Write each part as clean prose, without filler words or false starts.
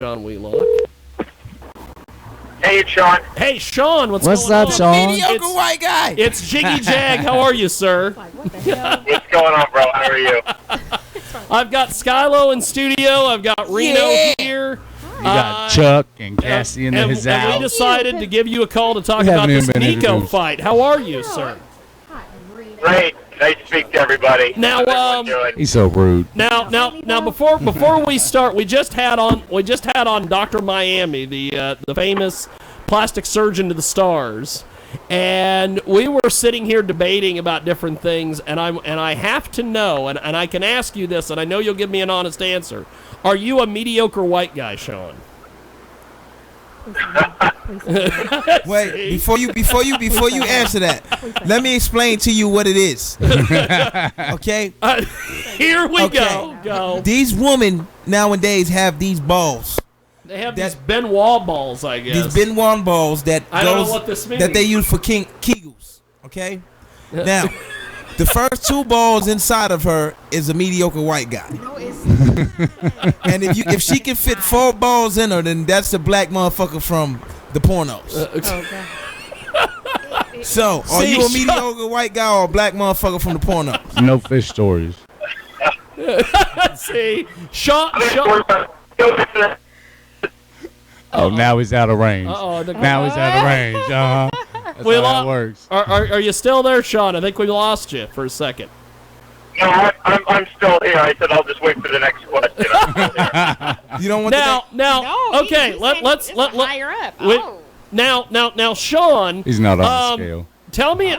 Sean Wheelock. Hey, it's Sean. Hey, Sean, what's What's going up, on? Sean? Mediocre white guy. It's Jiggy Jag. How are you, sir? What's going on, bro? How are you? I've got Skylo in studio. I've got Reno here. You got Chuck and Cassie in his and we house. decided to give you a call to talk We about haven't this even been Nico introduced. fight. How are you, sir? Great. Nice to speak to everybody. Now, How's everyone doing? He's so rude. Now, before we start, we just had on Dr. Miami, the famous plastic surgeon to the stars, and we were sitting here debating about different things, and I have to know, and I can ask you this, and I know you'll give me an honest answer. Are you a mediocre white guy, Sean? Wait, before you answer that, let me explain to you what it is. Okay? Here we Okay. go. These women nowadays have these balls. They have these Benoit balls, I guess. These Benoit balls that I don't know what this means. that they use for Kegels. Okay? Now, the first two balls inside of her is a mediocre white guy. No, it's And if she can fit 4 balls in her, then that's the black motherfucker from the pornos. So, are See, you a Sean- mediocre white guy or a black motherfucker from the pornos? No fish stories. See, Sean. Oh, now he's out of range. Uh-oh, Now he's out of range. That's We how lo- that works. Are you still there, Sean? I think we lost you for a second. No, I'm still here. I said I'll just wait for the next question. I'm still here. You don't want Now, okay. Let's higher up. wait. Oh. Now, Sean. He's not on the scale. Tell me.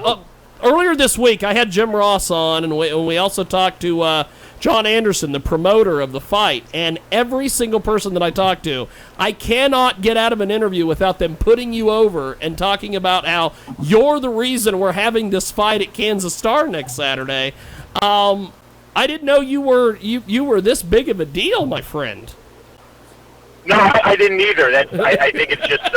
Earlier this week, I had Jim Ross on, and we also talked to John Anderson, the promoter of the fight. And every single person that I talked to, I cannot get out of an interview without them putting you over and talking about how you're the reason we're having this fight at Kansas Star next Saturday. I didn't know you were this big of a deal, my friend. No, I didn't either. I think it's just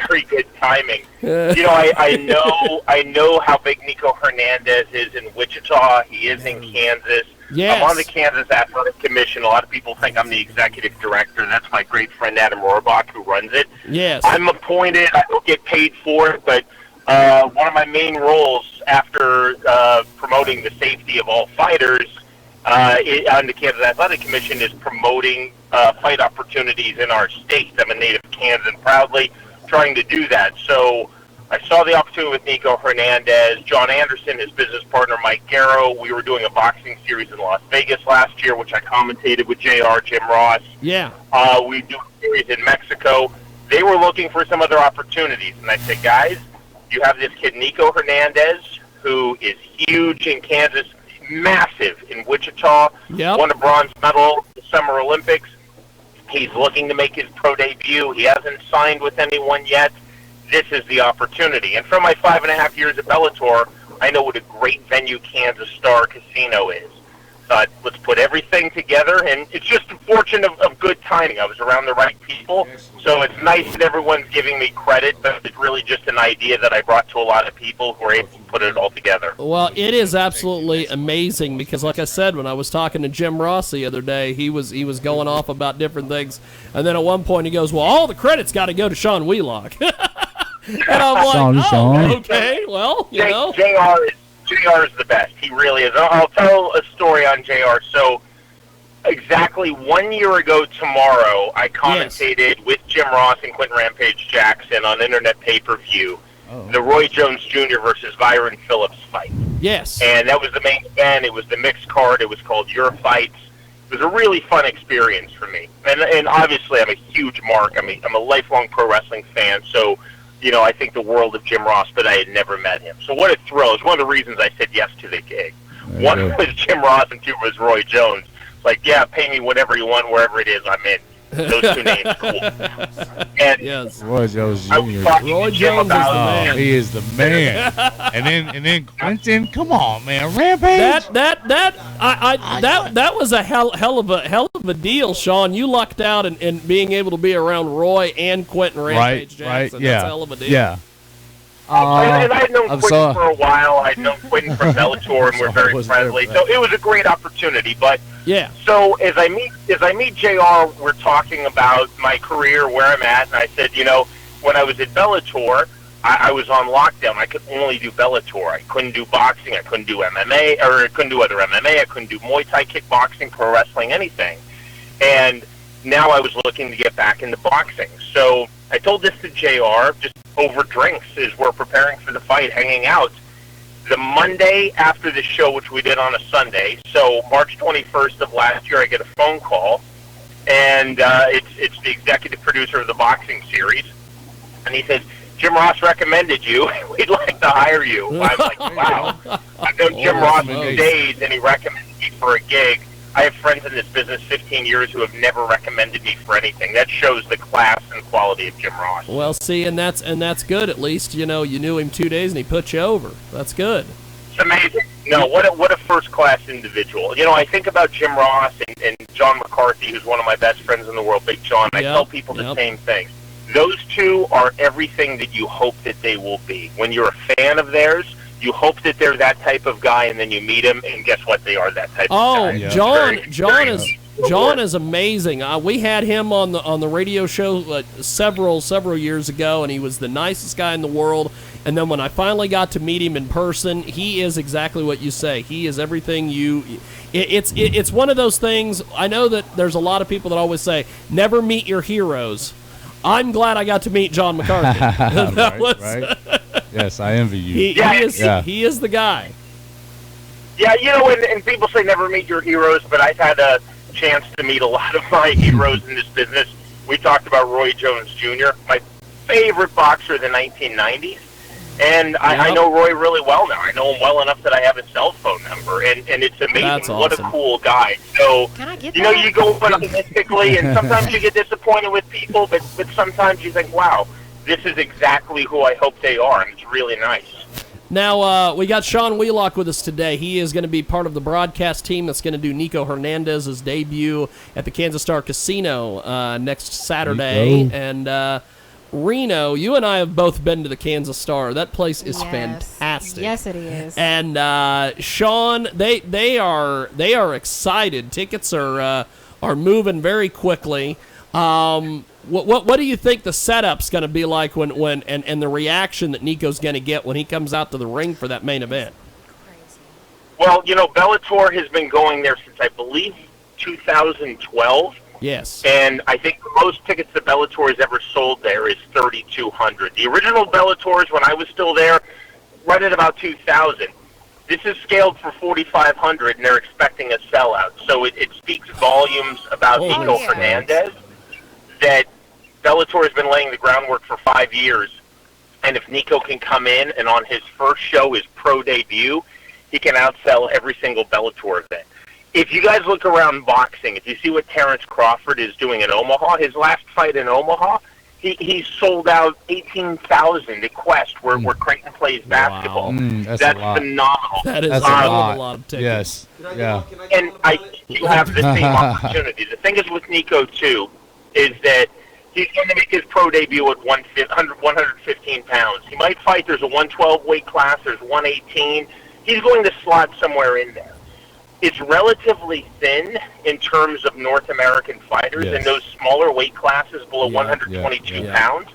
very good timing. You know, I know how big Nico Hernandez is in Wichita. He is in Kansas. Yes. I'm on the Kansas Athletic Commission. A lot of people think I'm the executive director. That's my great friend Adam Rohrbach who runs it. Yes. I'm appointed. I don't get paid for it, but one of my main roles after promoting the safety of all fighters on the Kansas Athletic Commission is promoting fight opportunities in our state. I'm a native Kansan proudly, trying to do that. So I saw the opportunity with Nico Hernandez, John Anderson, his business partner Mike Garrow. We were doing a boxing series in Las Vegas last year, which I commentated with JR, Jim Ross. Yeah. We do a series in Mexico. They were looking for some other opportunities, and I said, guys, you have this kid Nico Hernandez, who is huge in Kansas, massive in Wichita, won a bronze medal at the Summer Olympics. He's looking to make his pro debut. He hasn't signed with anyone yet. This is the opportunity. And from my 5.5 years at Bellator, I know what a great venue Kansas Star Casino is. Let's put everything together, and it's just a fortune of good timing. I was around the right people, so it's nice that everyone's giving me credit, but it's really just an idea that I brought to a lot of people who were able to put it all together. Well, it is absolutely amazing because, like I said, when I was talking to Jim Ross the other day, he was going off about different things, and then at one point he goes, "Well, all the credit's got to go to Sean Wheelock," and I'm like, Sean. "Okay, well, you know." JR is the best. He really is. I'll tell a story on JR. So exactly 1 year ago tomorrow, I commentated with Jim Ross and Quentin Rampage Jackson on Internet pay-per-view, the Roy Jones Jr. versus Byron Phillips fight. Yes. And that was the main event. It was the mixed card. It was called Your Fights. It was a really fun experience for me. And obviously, I'm a huge mark. I'm a lifelong pro wrestling fan, so you know, I think the world of Jim Ross, but I had never met him. So what a thrill. It's one of the reasons I said yes to the gig. One was Jim Ross and 2 was Roy Jones. Like, yeah, pay me whatever you want, wherever it is I'm in. Those 2 names, cool. And Yes. Roy Jones I was Jr. talking Roy to Jim Jones is the about man. He is the man. and then Quentin, come on, man, Rampage. That was a hell of a deal, Sean. You lucked out in being able to be around Roy and Quentin Rampage Jackson. Right, yeah, That's a hell of a deal. yeah. and I had known I'm Quentin sorry. for a while. I'd known Quentin from Bellator, and we're very was friendly. there, So it was a great opportunity. But Yeah. So as I meet JR, we're talking about my career, where I'm at, and I said, when I was at Bellator, I was on lockdown. I could only do Bellator. I couldn't do boxing. I couldn't do MMA, or I couldn't do other MMA. I couldn't do Muay Thai, kickboxing, pro wrestling, anything. And now I was looking to get back into boxing. So I told this to JR, just over drinks, as we're preparing for the fight, hanging out. The Monday after the show, which we did on a Sunday, so March 21st of last year, I get a phone call, and it's the executive producer of the boxing series, and he says, Jim Ross recommended you. We'd like to hire you. I'm like, wow. I've known Jim Ross for days, and he recommended me for a gig. I have friends in this business 15 years who have never recommended me for anything. That shows the class and quality of Jim Ross. Well, see, and that's good. At least you knew him 2 days and he put you over. That's good. It's amazing. No, what a first class individual. I think about Jim Ross and John McCarthy, who's one of my best friends in the world, Big John. I tell people the same thing. Those two are everything that you hope that they will be. When you're a fan of theirs, you hope that they're that type of guy, and then you meet him, and guess what? They are that type of guy. Oh, John is amazing. We had him on the radio show several years ago, and he was the nicest guy in the world. And then when I finally got to meet him in person, he is exactly what you say. He is everything you. It's one of those things. I know that there's a lot of people that always say, "Never meet your heroes." I'm glad I got to meet John McCarthy. Right. Yes, I envy you. He is the guy. Yeah, and people say never meet your heroes, but I've had a chance to meet a lot of my heroes in this business. We talked about Roy Jones Jr., my favorite boxer of the 1990s. And I know Roy really well now. I know him well enough that I have his cell phone number, and it's amazing. That's what awesome. a cool guy. So, you go optimistically, and sometimes you get disappointed with people, but sometimes you think, wow, this is exactly who I hope they are, and it's really nice. Now, we got Sean Wheelock with us today. He is going to be part of the broadcast team that's going to do Nico Hernandez's debut at the Kansas Star Casino next Saturday. And Reno, you and I have both been to the Kansas Star. That place is fantastic. Yes, it is. And Sean, they are excited. Tickets are moving very quickly. What do you think the setup's going to be like when and the reaction that Nico's going to get when he comes out to the ring for that main event? Well, Bellator has been going there since, I believe, 2012. Yes. And I think the most tickets that Bellator has ever sold there is 3,200. The original Bellators, when I was still there, right at about 2,000. This is scaled for 4,500, and they're expecting a sellout. So it speaks volumes about Nico Hernandez, that Bellator has been laying the groundwork for 5 years. And if Nico can come in and on his first show, his pro debut, he can outsell every single Bellator event. If you guys look around boxing, if you see what Terrence Crawford is doing in Omaha, his last fight in Omaha, he sold out 18,000 at Quest, where Creighton plays basketball. That's phenomenal. That is a lot of tickets. Yes. Yeah. And you have the same opportunity. The thing is with Nico, too, is that he's going to make his pro debut at 115 pounds. He might fight. There's a 112 weight class. There's 118. He's going to slot somewhere in there. It's relatively thin in terms of North American fighters, and those smaller weight classes below 122 pounds,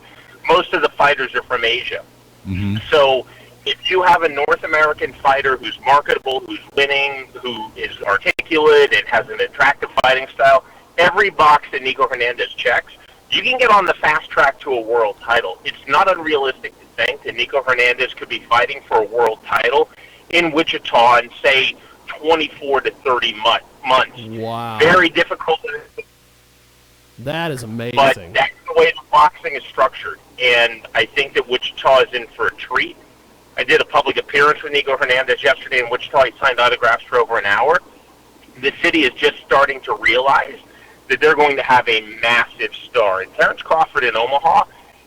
most of the fighters are from Asia. Mm-hmm. So if you have a North American fighter who's marketable, who's winning, who is articulate and has an attractive fighting style, every box that Nico Hernandez checks, you can get on the fast track to a world title. It's not unrealistic to think that Nico Hernandez could be fighting for a world title in Wichita in, say, 24 to 30 months. Wow. Very difficult. That is amazing. But that's the way the boxing is structured. And I think that Wichita is in for a treat. I did a public appearance with Nico Hernandez yesterday in Wichita. He signed autographs for over an hour. The city is just starting to realize that they're going to have a massive star. And Terrence Crawford in Omaha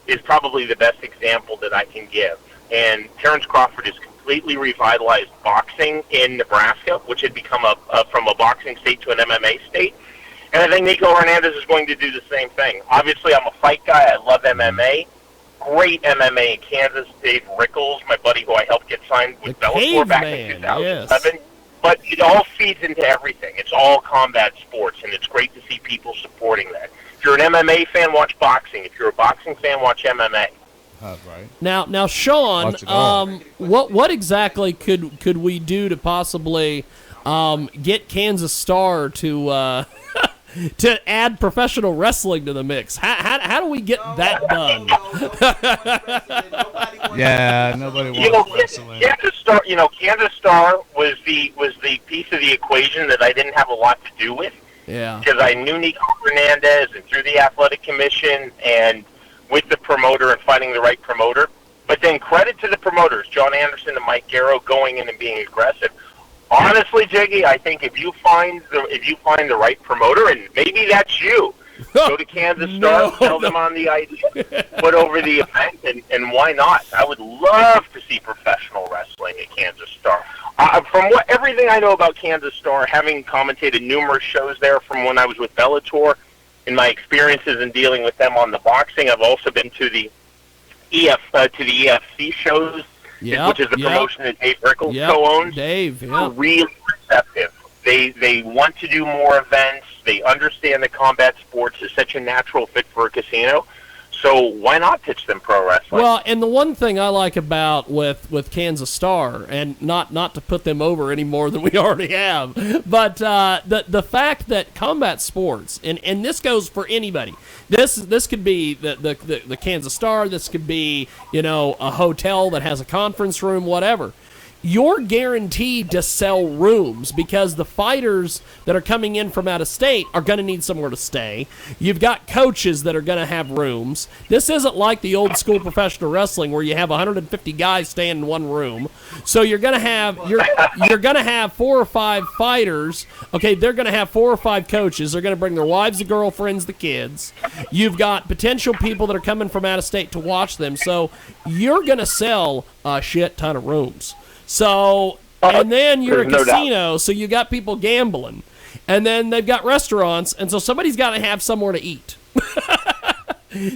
is probably the best example that I can give. And Terrence Crawford is completely revitalized boxing in Nebraska, which had become from a boxing state to an MMA state. And I think Nico Hernandez is going to do the same thing. Obviously, I'm a fight guy. I love MMA. Great MMA in Kansas. Dave Rickles, my buddy who I helped get signed with Bellator back in 2007. But it all feeds into everything. It's all combat sports, and it's great to see people supporting that. If you're an MMA fan, watch boxing. If you're a boxing fan, watch MMA. Right. Now, Sean, Watch it all. what exactly could we do to possibly get Kansas Star to to add professional wrestling to the mix? How do we get that done? Yeah, nobody wants wrestling. Kansas Star was the piece of the equation that I didn't have a lot to do with. Yeah. Because I knew Nico Hernandez and through the athletic commission and with the promoter and finding the right promoter. But then credit to the promoters, John Anderson and Mike Garrow, going in and being aggressive. Honestly, Jiggy, I think if you find the right promoter, and maybe that's you, go to Kansas Star, tell them on the idea, put over the event, and why not? I would love to see professional wrestling at Kansas Star. From everything I know about Kansas Star, having commentated numerous shows there from when I was with Bellator, in my experiences in dealing with them on the boxing, I've also been to the EFC shows, which is the promotion that Dave Rickles co-owns. Dave, They're really receptive. They want to do more events. They understand that combat sports is such a natural fit for a casino. So why not pitch them pro wrestling? Well, and the one thing I like about with Kansas Star, and not to put them over any more than we already have, but the fact that combat sports, and this goes for anybody. This could be the Kansas Star. This could be a hotel that has a conference room, whatever. You're guaranteed to sell rooms because the fighters that are coming in from out of state are going to need somewhere to stay. You've got coaches that are going to have rooms. This isn't like the old school professional wrestling where you have 150 guys staying in one room. So you're going to have 4 or 5 fighters. Okay, they're going to have 4 or 5 coaches. They're going to bring their wives, the girlfriends, the kids. You've got potential people that are coming from out of state to watch them. So you're going to sell a shit ton of rooms. So, and then you're a casino, so you got people gambling. And then they've got restaurants, and so somebody's got to have somewhere to eat.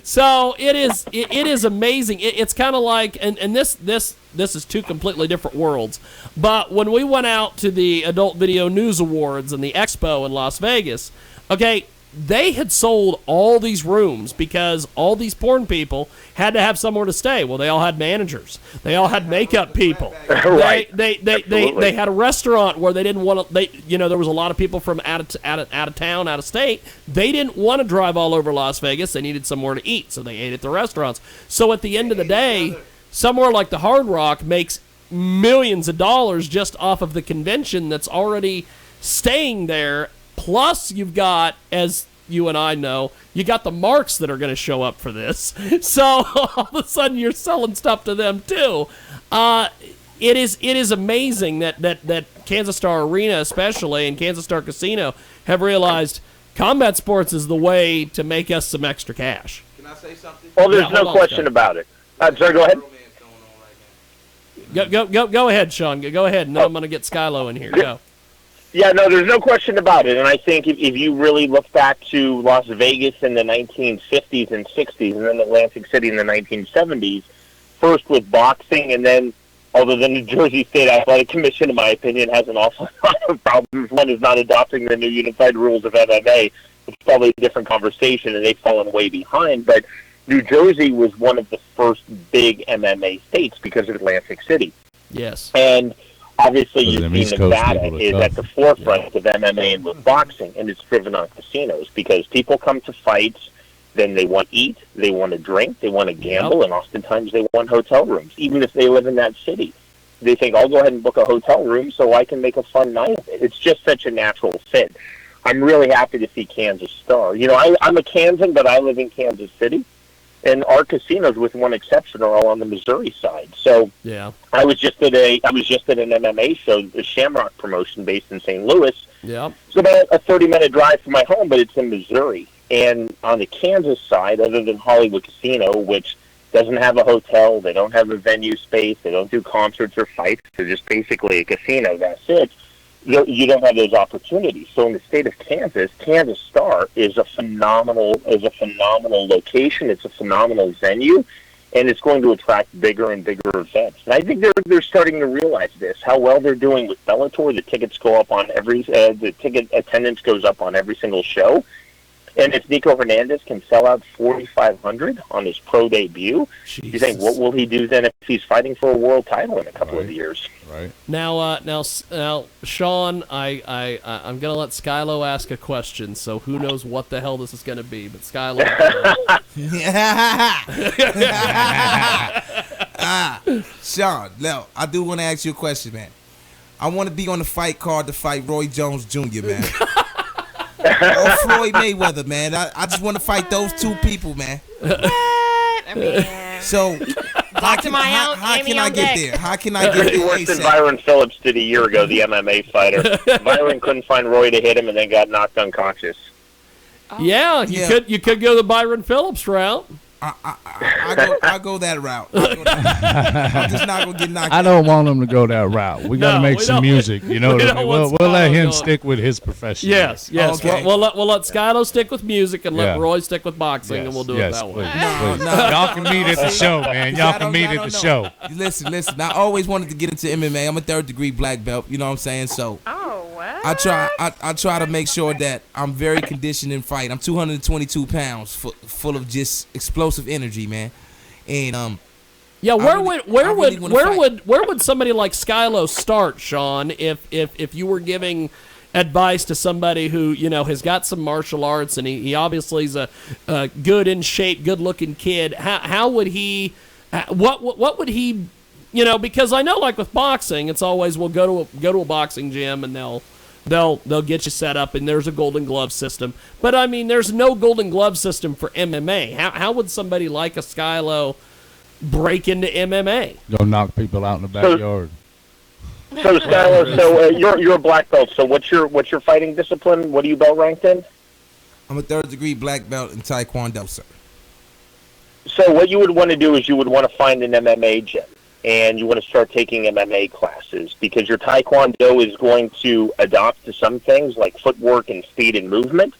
So it is amazing. It's kind of like, and this is 2 completely different worlds. But when we went out to the Adult Video News Awards and the Expo in Las Vegas, okay, they had sold all these rooms because all these porn people had to have somewhere to stay. Well, they all had managers. They all had makeup people. Right. They had a restaurant where they didn't want to. There was a lot of people from out of town, out of state. They didn't want to drive all over Las Vegas. They needed somewhere to eat, so they ate at the restaurants. So at the end of the day, somewhere like the Hard Rock makes millions of dollars just off of the convention that's already staying there. Plus, you've got, as you and I know, you got the marks that are going to show up for this. So all of a sudden, you're selling stuff to them too. It is amazing that Kansas Star Arena, especially, and Kansas Star Casino have realized combat sports is the way to make us some extra cash. Can I say something? Well, there's no question about it. Sorry, go ahead. Go ahead, Sean. Go ahead, and then I'm going to get Skylo in here. Go. Yeah, no, there's no question about it. And I think if you really look back to Las Vegas in the 1950s and 60s and then Atlantic City in the 1970s, first with boxing, and then, although the New Jersey State Athletic Commission, in my opinion, has an awful lot of problems. One is not adopting the new unified rules of MMA. It's probably a different conversation, and they've fallen way behind. But New Jersey was one of the first big MMA states because of Atlantic City. Yes. And obviously, you've East seen Coast Nevada people is at the forefront of MMA and with boxing, and it's driven on casinos because people come to fights, then they want to eat, they want to drink, they want to gamble, and oftentimes they want hotel rooms, even if they live in that city. They think, I'll go ahead and book a hotel room so I can make a fun night of it. It's just such a natural fit. I'm really happy to see Kansas Star. I'm a Kansan, but I live in Kansas City. And our casinos, with one exception, are all on the Missouri side. So yeah, I was just at an MMA show, the Shamrock promotion, based in St. Louis. Yeah, it's about a 30-minute drive from my home, but it's in Missouri. And on the Kansas side, other than Hollywood Casino, which doesn't have a hotel, they don't have a venue space, they don't do concerts or fights, they're just basically a casino. That's it. You don't have those opportunities. So in the state of Kansas, Kansas Star is a phenomenal location. It's a phenomenal venue, and it's going to attract bigger and bigger events. And I think they're starting to realize this, how well they're doing with Bellator. The tickets go up on the ticket attendance goes up on every single show. And if Nico Hernandez can sell out 4,500 on his pro debut, Jesus. you think, what will he do then if he's fighting for a world title in a couple of years? Right. Now, Sean, I'm gonna let Skylo ask a question. So who knows what the hell this is gonna be? But Skylo, Sean, no, I do want to ask you a question, man. I want to be on the fight card to fight Roy Jones Jr., man. Or Floyd Mayweather, man. I just want to fight those two people, man. What? I mean, So how can I get there? How can I get Pretty there? worse than ASAP? Byron Phillips did a year ago, the MMA fighter. Byron couldn't find Roy to hit him and then got knocked unconscious. yeah, Yeah. you could go the Byron Phillips route. I go that route. I'm just not gonna get knocked I out. don't want him to go that route. We got to No, make we some don't. music. You know We what I don't mean? want We'll let Skylo him going. stick with his profession. Yes. Okay. We'll let Skylo stick with music and let Yeah. Roy stick with boxing, and we'll do it that way. please, No, please. no. Y'all can meet at the show, man. Y'all can meet at the show. Listen. I always wanted to get into MMA. I'm a 3rd-degree black belt. You know what I'm saying? So oh, what? I try to make sure that I'm very conditioned in fight. I'm 222 pounds, full of just explosive energy, man. And Yeah, where would somebody like Skylo start, Sean? If you were giving advice to somebody who has got some martial arts and he obviously is a good in shape, good looking kid, how would he? What would he? Because I know like with boxing, it's always we'll go to a boxing gym and they'll get you set up and there's a golden glove system. But I mean, there's no golden glove system for MMA. How would somebody like a Skylo break into MMA? Go knock people out in the backyard. So Skylar, you're a black belt. So what's your fighting discipline? What are you belt ranked in? I'm a 3rd-degree black belt in Taekwondo, sir. So what you would want to do is you would want to find an MMA gym, and you want to start taking MMA classes because your Taekwondo is going to adopt to some things like footwork and speed and movement,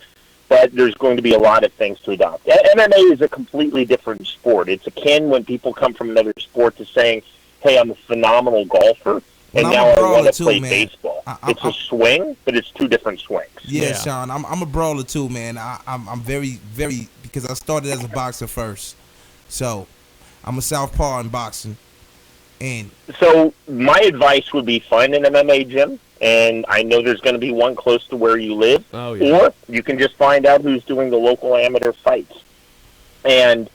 but there's going to be a lot of things to adopt. MMA is a completely different sport. It's akin when people come from another sport to saying, hey, I'm a phenomenal golfer, and Well, now I'm a I brawler want to too, play man. baseball. I- It's a swing, but it's two different swings. Yeah, Yeah. Sean, I'm a brawler too, man. I'm very, very, because I started as a boxer first. So I'm a southpaw in boxing. And So my advice would be find an MMA gym, and I know there's going to be one close to where you live. Oh, yeah. Or you can just find out who's doing the local amateur fights and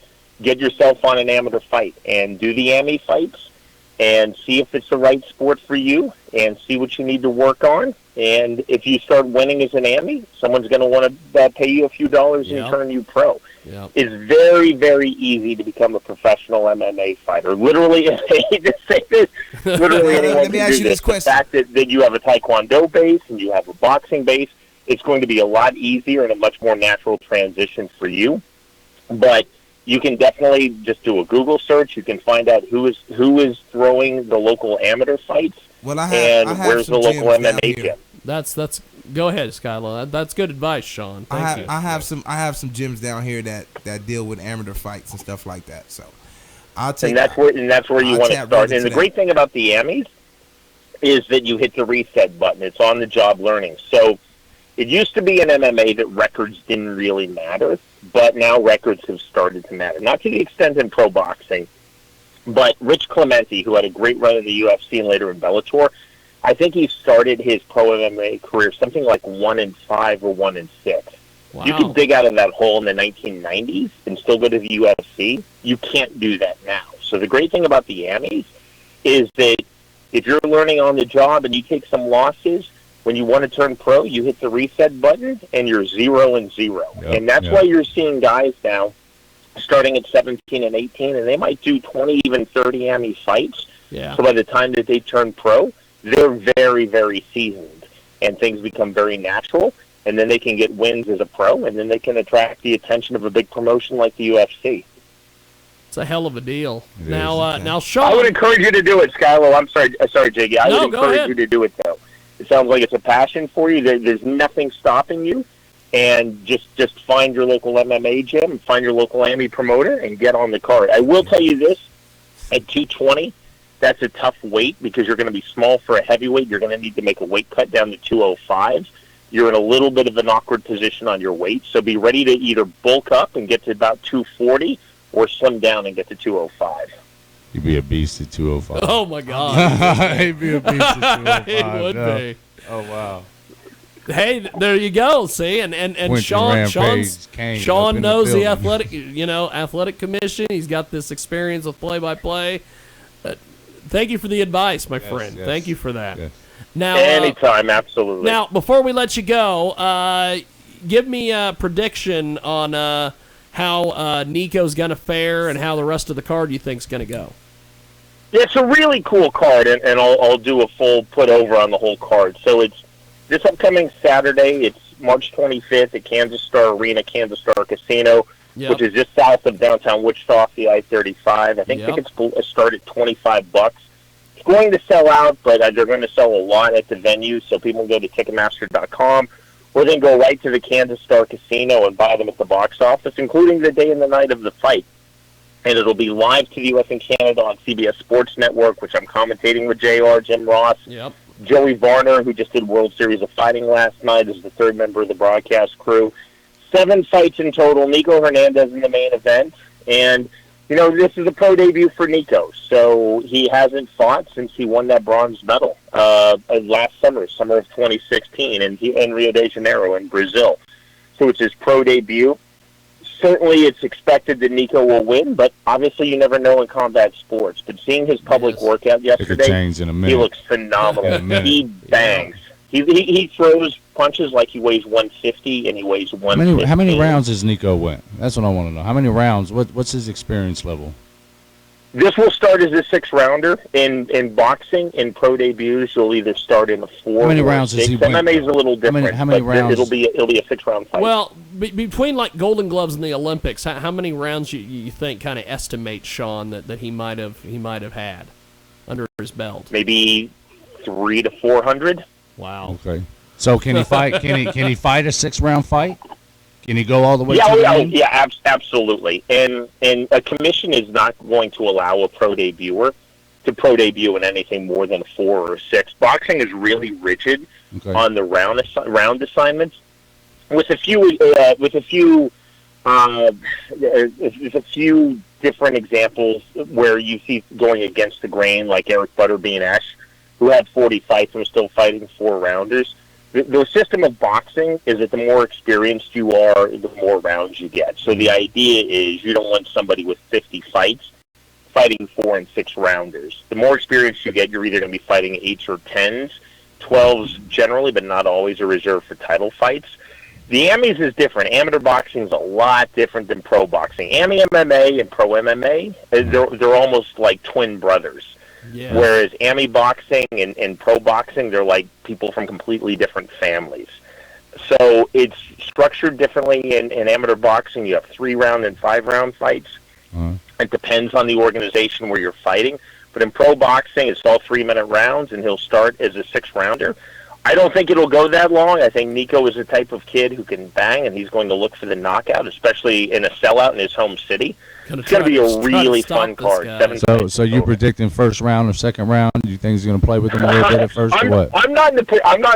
get yourself on an amateur fight and do the AMI fights and see if it's the right sport for you and see what you need to work on. And if you start winning as an AMI, someone's going to want to pay you a few dollars Yeah. and turn you pro. Yeah. It's very, very easy to become a professional MMA fighter. Literally, I hate to say this, literally anyone Let me can ask do you this The question. fact that you have a Taekwondo base and you have a boxing base, it's going to be a lot easier and a much more natural transition for you. But you can definitely just do a Google search. You can find out who is throwing the local amateur fights well, I and have where's the some local gyms down MMA here. gym. That's Go ahead, Skylo. That's good advice, Sean. Thank you. I have some gyms down here that deal with amateur fights and stuff like that. So I'll take And that's where you I'll want to tap start. right And into the great thing about the AMIs is that you hit the reset button. It's on the job learning. So it used to be in MMA that records didn't really matter, but now records have started to matter. Not to the extent in pro boxing, but Rich Clemente, who had a great run in the UFC and later in Bellator, I think he started his pro MMA career something like 1-5 or 1-6. Wow. You can dig out of that hole in the 1990s and still go to the UFC. You can't do that now. So the great thing about the AMIs is that if you're learning on the job and you take some losses, when you want to turn pro, you hit the reset button and you're 0-0. Yep, And that's yep. why you're seeing guys now starting at 17 and 18, and they might do 20, even 30 AMI fights. Yeah. So by the time that they turn pro, they're very, very seasoned, and things become very natural, and then they can get wins as a pro, and then they can attract the attention of a big promotion like the UFC. It's a hell of a deal. It Now, is. now, I Sean. would encourage you to do it, Skylo. I'm sorry, Jiggy. I No, would go encourage ahead. you to do it, though. It sounds like it's a passion for you. There's nothing stopping you, and just find your local MMA gym, find your local AMI promoter, and get on the card. I will tell you this, at 220, that's a tough weight because you're going to be small for a heavyweight. You're going to need to make a weight cut down to 205. You're in a little bit of an awkward position on your weight, so be ready to either bulk up and get to about 240 or slim down and get to 205. He'd be a beast at 205. Oh, my God. He'd be a beast at 205. It would no. be. Oh, wow. Hey, there you go. See, and Sean knows the athletic commission. He's got this experience with play-by-play. Thank you for the advice, my friend. Yes. Thank you for that. Yes. Now, anytime, absolutely. Now, before we let you go, give me a prediction on how Nico's going to fare and how the rest of the card you think is going to go. It's a really cool card, and I'll do a full put over on the whole card. So it's this upcoming Saturday. It's March 25th at Kansas Star Arena, Kansas Star Casino, which is just south of downtown Wichita, off the I-35. I think tickets start at $25. It's going to sell out, but they're going to sell a lot at the venue, so people can go to Ticketmaster.com or then go right to the Kansas Star Casino and buy them at the box office, including the day and the night of the fight. And it'll be live to the U.S. and Canada on CBS Sports Network, which I'm commentating with JR, Jim Ross. Yep. Joey Varner, who just did World Series of Fighting last night, is the third member of the broadcast crew. 7 fights in total. Nico Hernandez in the main event. And, this is a pro debut for Nico. So he hasn't fought since he won that bronze medal last summer of 2016 in Rio de Janeiro in Brazil. So it's his pro debut. Certainly it's expected that Nico will win, but obviously you never know in combat sports. But seeing his public workout yesterday, he looks phenomenal. He bangs. He throws punches like he weighs 150, and he weighs 150. How many rounds does Nico win? That's what I want to know. How many rounds? What's his experience level? This will start as a 6-rounder. In boxing, in pro debuts, you'll either start in a 4 How many or rounds 6. does he win? MMA is a little different. How many rounds? It'll be a 6-round fight. Well, between like Golden Gloves and the Olympics, how many rounds you think kind of estimate, Sean, that he might have had under his belt? Maybe 300 to 400. Wow. Okay. So can he fight? Can he fight a 6-round fight? Can he go all the way to the end? Yeah, absolutely. And a commission is not going to allow a pro debuter to pro debut in anything more than a 4 or a 6. Boxing is really rigid on the round assignments, with a few different examples where you see going against the grain, like Eric Butterbean Esch, who had 40 fights and was still fighting 4-rounders. The system of boxing is that the more experienced you are, the more rounds you get. So the idea is you don't want somebody with 50 fights fighting 4 and 6-rounders. The more experience you get, you're either going to be fighting 8s or 10s. 12s generally, but not always, are reserved for title fights. The AMIs is different. Amateur boxing is a lot different than pro boxing. AMI MMA and pro MMA, they're almost like twin brothers. Yeah. Whereas AMI boxing and pro boxing, they're like people from completely different families. So it's structured differently in amateur boxing. You have 3-round and 5-round fights. It depends on the organization where you're fighting. But in pro boxing, it's all 3-minute rounds, and he'll start as a 6-rounder. I don't think it'll go that long. I think Nico is the type of kid who can bang, and he's going to look for the knockout, especially in a sellout in his home city. It's going to be a really fun card. So you predicting first round or second round? Do you think he's going to play with him a little bit at first, or what? I'm not in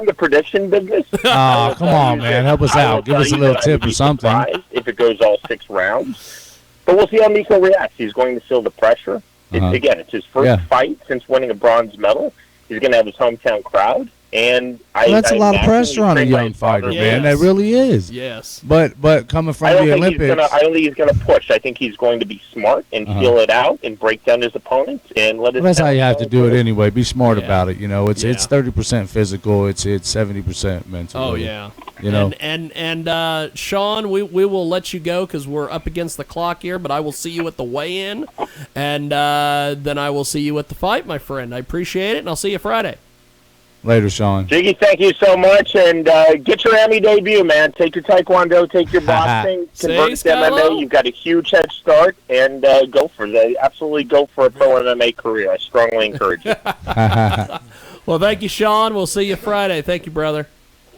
the prediction business. Oh, come on, man, help us out. Give us a little tip or something. If it goes all 6 rounds, but we'll see how Nico reacts. He's going to feel the pressure. It's his first fight since winning a bronze medal. He's going to have his hometown crowd. And that's a lot of pressure on a young fighter, man. That really is. Yes. But coming from the Olympics, I don't think he's going to push. I think he's going to be smart and feel it out and break down his opponents and let it. That's how you have to do it anyway. Be smart about it. It's 30% physical. It's 70% mental. Oh yeah. And Sean, we will let you go because we're up against the clock here. But I will see you at the weigh-in, and then I will see you at the fight, my friend. I appreciate it, and I'll see you Friday. Later, Sean. Jiggy, thank you so much, and get your AMI debut, man. Take your Taekwondo, take your boxing, convert to MMA. You've got a huge head start, and absolutely go for a pro MMA career. I strongly encourage you. Well, thank you, Sean. We'll see you Friday. Thank you, brother.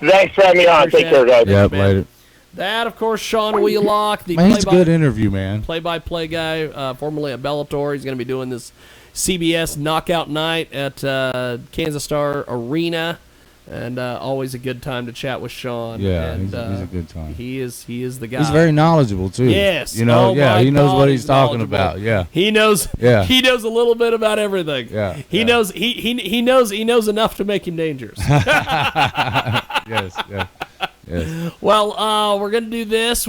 Thanks for having me on. Take care, guys. Yep, later. That, of course, Sean Wheelock, the Man, it's a good interview, man. play-by-play guy, formerly at Bellator. He's going to be doing this CBS Knockout Night at Kansas Star Arena, and always a good time to chat with Sean. Yeah, and, he's a good time. He is the guy. He's very knowledgeable too. Yes. You know, Oh yeah, my he knows God, what he's talking knowledgeable. about. Yeah. He knows. Yeah. He knows a little bit about everything. Yeah, He yeah. knows. He knows enough to make him dangerous. Yes, yes. Well, we're gonna do this.